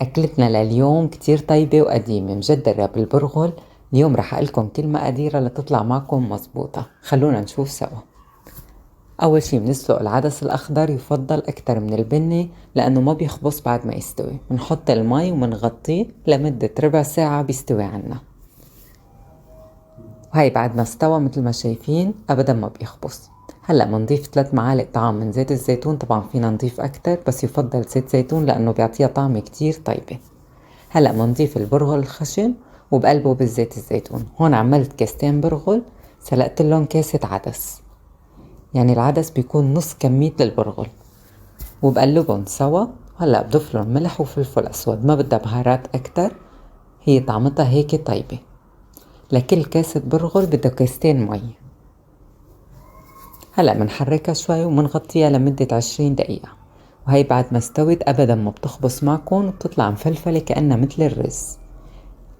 أكلتنا لليوم كتير طيبة وقديمة مجدرة بالبرغل. اليوم رح أقلكم كل مقاديرها لتطلع معكم مزبوطة. خلونا نشوف سوا. أول شي بنسلق العدس الأخضر، يفضل أكتر من البني لأنه ما بيخبص بعد ما يستوي. بنحط المي ومنغطيه لمدة ربع ساعة بيستوي عنا. وهي بعد ما استوى مثل ما شايفين أبدا ما بيخبص. هلأ منضيف 3 معالق طعام من زيت الزيتون، طبعا فينا نضيف أكتر بس يفضل زيت زيتون لأنه بيعطيها طعم كتير طيبة. هلأ منضيف البرغل الخشن وبقلبه بالزيت الزيتون. هون عملت كاستين برغل، سلقت لهم كاسة عدس، يعني العدس بيكون نص كمية البرغل، وبقلبهم سوا. هلأ بضيف لهم ملح وفلفل أسود، ما بدها بهارات أكتر، هي طعمتها هيك طيبة. لكل كاسة برغل بدها كاستين مي. هلأ منحركها شوي ومنغطيها لمدة 20 دقيقة. وهي بعد ما استوت أبدا ما بتخبص معكم وبتطلع مفلفلة كأنها مثل الرز.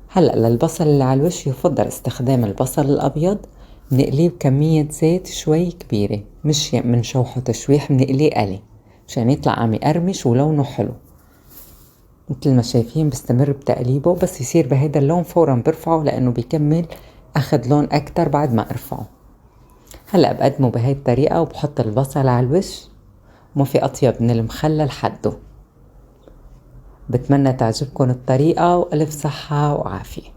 هلأ للبصل اللي على الوش يفضل استخدام البصل الأبيض. بنقليه بكمية زيت شوي كبيرة، مش منشوحه تشويح، بنقليه قلي مشان يطلع عم يقرمش ولونه حلو. مثل ما شايفين بستمر بتقليبه، بس يصير بهيدا اللون فورا برفعه لأنه بيكمل أخد لون أكتر بعد ما أرفعه. هلأ بقدمه بهاي الطريقة وبحط البصل على الوش. ما في أطيب من المخلل حده. بتمنى تعجبكم الطريقة وألف صحة وعافية.